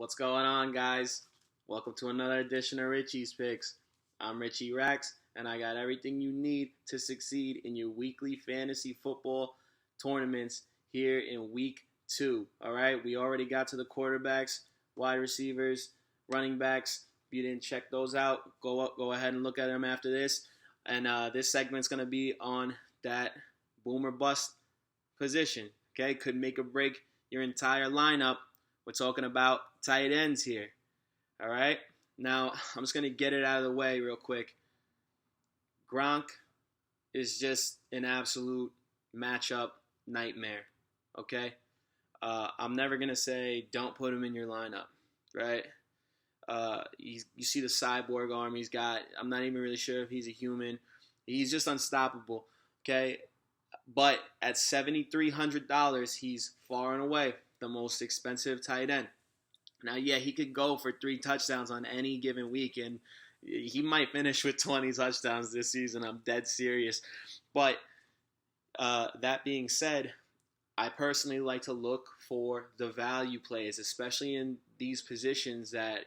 What's going on, guys? Welcome to another edition of Richie's Picks. I'm Richie Rex, and I got everything you need to succeed in your weekly fantasy football tournaments here in week 2. All right, we already got to the quarterbacks, wide receivers, running backs. If you didn't check those out, go ahead and look at them after this. And this segment's gonna be on that boom or bust position. Okay, could make or break your entire lineup. We're talking about tight ends here. All right. Now, I'm just going to get it out of the way real quick. Gronk is just an absolute matchup nightmare. Okay. I'm never going to say don't put him in your lineup. Right. You see the cyborg arm he's got. I'm not even really sure if he's a human. He's just unstoppable. Okay. But at $7,300, he's far and away the most expensive tight end. Now, yeah, he could go for 3 touchdowns on any given week, and he might finish with 20 touchdowns this season. I'm dead serious. But that being said, I personally like to look for the value plays, especially in these positions that,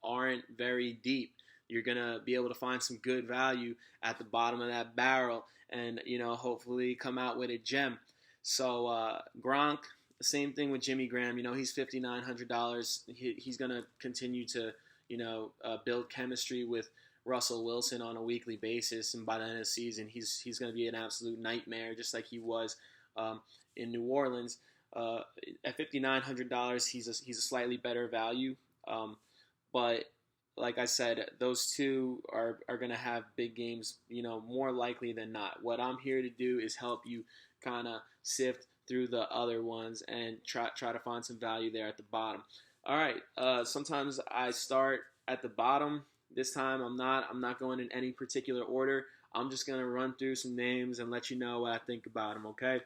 aren't very deep. You're going to be able to find some good value at the bottom of that barrel and, hopefully come out with a gem. So Gronk, same thing with Jimmy Graham. He's $5,900. He's going to continue to, build chemistry with Russell Wilson on a weekly basis. And by the end of the season, he's going to be an absolute nightmare, just like he was in New Orleans. At $5,900, he's a slightly better value. But like I said, those two are going to have big games, more likely than not. What I'm here to do is help you kind of sift through the other ones and try to find some value there at the bottom. All right. Sometimes I start at the bottom. This time I'm not going in any particular order. I'm just going to run through some names and let you know what I think about them, okay?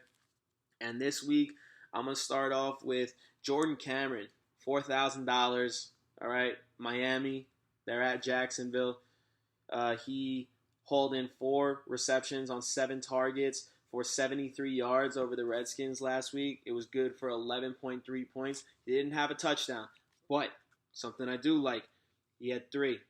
And this week I'm going to start off with Jordan Cameron, $4,000. All right. Miami, they're at Jacksonville. He hauled in 4 receptions on 7 targets for 73 yards over the Redskins last week. It was good for 11.3 points. He didn't have a touchdown, but something I do like, he had 3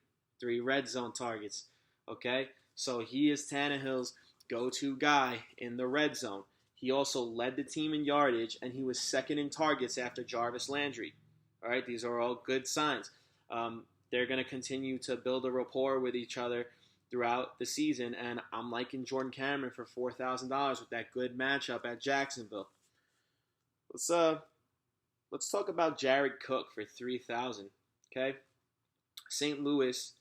red zone targets. Okay, so he is Tannehill's go-to guy in the red zone. He also led the team in yardage, and he was second in targets after Jarvis Landry. All right, these are all good signs. They're going to continue to build a rapport with each other throughout the season, and I'm liking Jordan Cameron for $4,000 with that good matchup at Jacksonville. Let's talk about Jared Cook for $3,000. Okay, St. Louis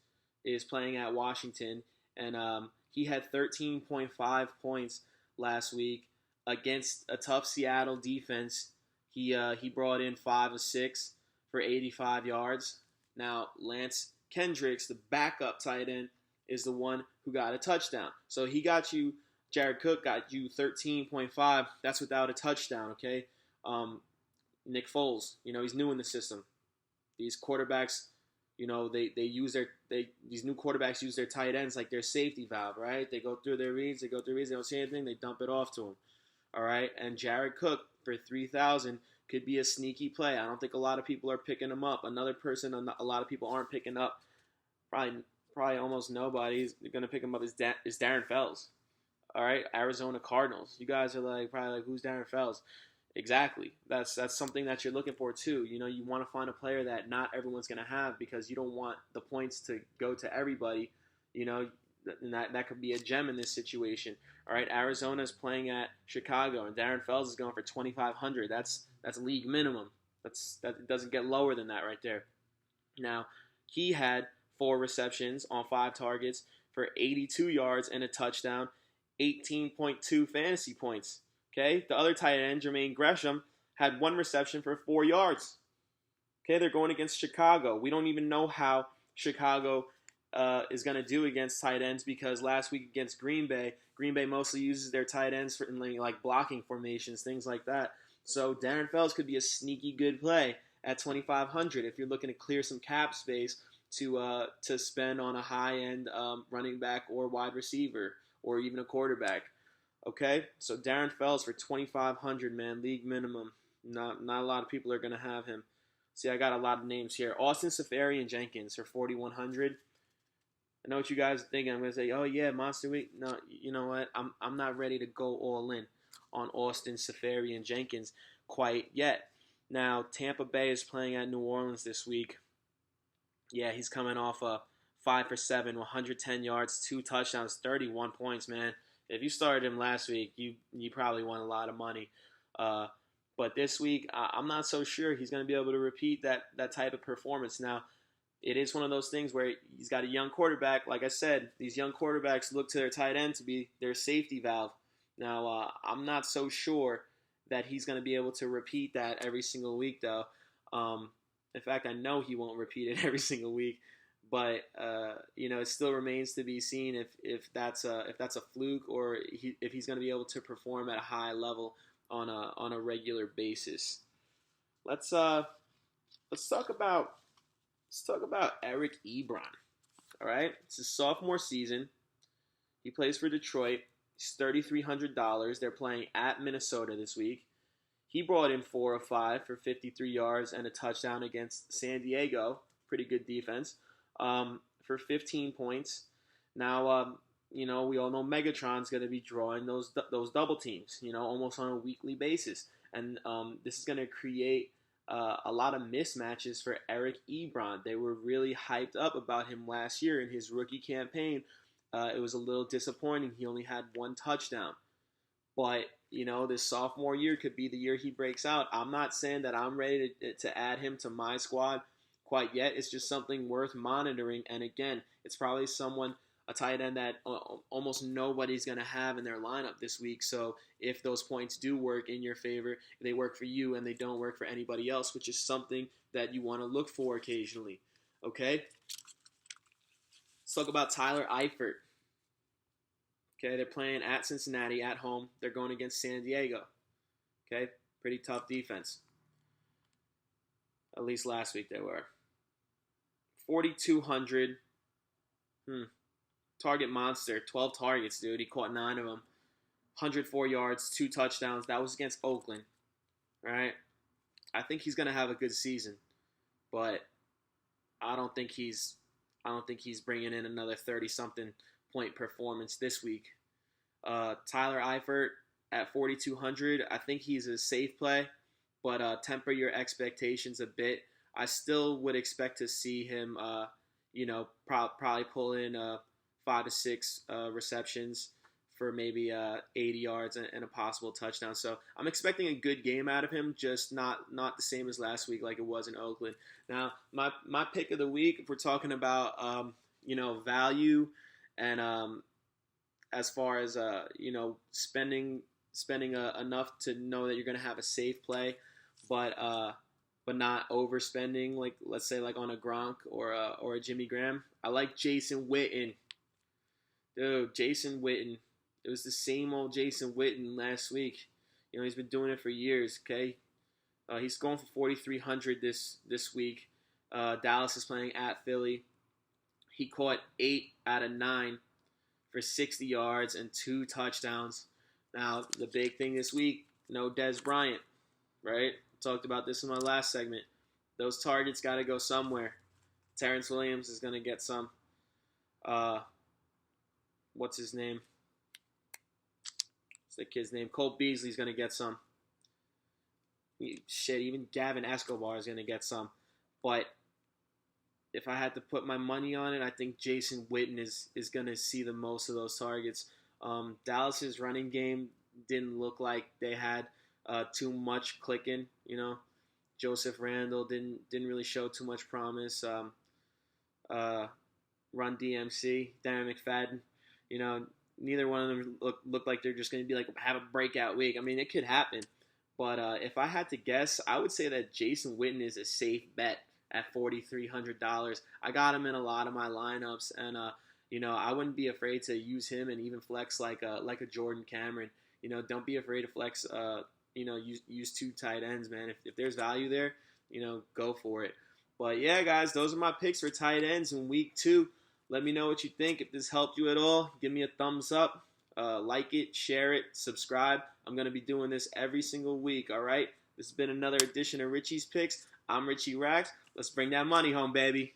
is playing at Washington, and he had 13.5 points last week against a tough Seattle defense. He brought in 5 of 6 for 85 yards. Now Lance Kendricks, the backup tight end, is the one who got a touchdown. So Jared Cook got you 13.5. That's without a touchdown, okay? Nick Foles, he's new in the system. These quarterbacks, these new quarterbacks use their tight ends like their safety valve, right? They go through their reads, they don't see anything, they dump it off to them. All right? And Jared Cook for $3,000 could be a sneaky play. I don't think a lot of people are picking him up. Another person a lot of people aren't picking up, probably almost nobody's going to pick him up is Darren Fells. All right, Arizona Cardinals. You guys are probably like, who's Darren Fells? Exactly. That's something that you're looking for too. You want to find a player that not everyone's going to have because you don't want the points to go to everybody. And that could be a gem in this situation. All right, Arizona's playing at Chicago, and Darren Fells is going for $2,500. That's league minimum. That doesn't get lower than that right there. Now, he had 4 receptions on 5 targets for 82 yards and a touchdown, 18.2 fantasy points. Okay, the other tight end, Jermaine Gresham, had 1 reception for 4 yards. Okay, they're going against Chicago. We don't even know how Chicago is going to do against tight ends because last week against Green Bay mostly uses their tight ends for like blocking formations, things like that. So Darren Fells could be a sneaky good play at $2,500 if you're looking to clear some cap space to spend on a high-end running back or wide receiver or even a quarterback. Okay, so Darren Fells for $2,500, man, league minimum. Not a lot of people are going to have him. See, I got a lot of names here. Austin Safarian Jenkins for 4,100. I know what you guys are thinking. I'm gonna say, oh yeah, Monster Week. No, you know what? I'm not ready to go all in on Austin Safarian Jenkins quite yet. Now Tampa Bay is playing at New Orleans this week. Yeah, he's coming off a 5 for 7, 110 yards, 2 touchdowns, 31 points. Man, if you started him last week, you probably won a lot of money. Uh, but this week, I'm not so sure he's going to be able to repeat that type of performance. Now, it is one of those things where he's got a young quarterback. Like I said, these young quarterbacks look to their tight end to be their safety valve. Now, I'm not so sure that he's going to be able to repeat that every single week, though. In fact, I know he won't repeat it every single week. But it still remains to be seen if that's a fluke or if he's going to be able to perform at a high level on a regular basis. Let's talk about Eric Ebron. All right, it's his sophomore season. He plays for Detroit. He's $3,300. They're playing at Minnesota this week. He brought in 4 of 5 for 53 yards and a touchdown against San Diego. Pretty good defense. For 15 points. Now, we all know Megatron's going to be drawing those double teams, almost on a weekly basis. And this is going to create a lot of mismatches for Eric Ebron. They were really hyped up about him last year in his rookie campaign. It was a little disappointing. He only had 1 touchdown. But, this sophomore year could be the year he breaks out. I'm not saying that I'm ready to add him to my squad quite yet. It's just something worth monitoring. And again, it's probably a tight end that almost nobody's going to have in their lineup this week. So if those points do work in your favor, they work for you and they don't work for anybody else, which is something that you want to look for occasionally. Okay? Let's talk about Tyler Eifert. Okay, they're playing at Cincinnati at home. They're going against San Diego. Okay, pretty tough defense. At least last week they were. 4,200. Target monster. 12 targets, dude. He caught 9 of them. 104 yards, 2 touchdowns. That was against Oakland. All right. I think he's gonna have a good season, but I don't think he's bringing in another 30-something point performance this week. Tyler Eifert at 4,200. I think he's a safe play, but temper your expectations a bit. I still would expect to see him, probably pull in 5 to 6 receptions for maybe 80 yards and a possible touchdown. So I'm expecting a good game out of him, just not the same as last week like it was in Oakland. Now, my pick of the week, if we're talking about, value and as far as, spending enough to know that you're going to have a safe play, but not overspending, like let's say like on a Gronk or a Jimmy Graham. I like Jason Witten. Dude, Jason Witten. It was the same old Jason Witten last week. He's been doing it for years, okay? He's going for 4,300 this week. Dallas is playing at Philly. He caught 8 out of 9 for 60 yards and 2 touchdowns. Now, the big thing this week, no Dez Bryant, right? Talked about this in my last segment. Those targets got to go somewhere. Terrence Williams is going to get some. What's his name? What's the kid's name? Cole Beasley's going to get some. Shit, even Gavin Escobar is going to get some. But if I had to put my money on it, I think Jason Witten is going to see the most of those targets. Dallas's running game didn't look like they had too much clicking. Joseph Randle didn't really show too much promise. Run DMC, Darren McFadden, neither one of them look like they're just going to be like have a breakout week. I mean, it could happen, but if I had to guess, I would say that Jason Witten is a safe bet at $4,300. I got him in a lot of my lineups, and I wouldn't be afraid to use him and even flex like a Jordan Cameron. Don't be afraid to flex. Use 2 tight ends, man. If there's value there, go for it. But yeah, guys, those are my picks for tight ends in week 2. Let me know what you think. If this helped you at all, give me a thumbs up. Like it, share it, subscribe. I'm going to be doing this every single week, all right? This has been another edition of Richie's Picks. I'm Richie Rax. Let's bring that money home, baby.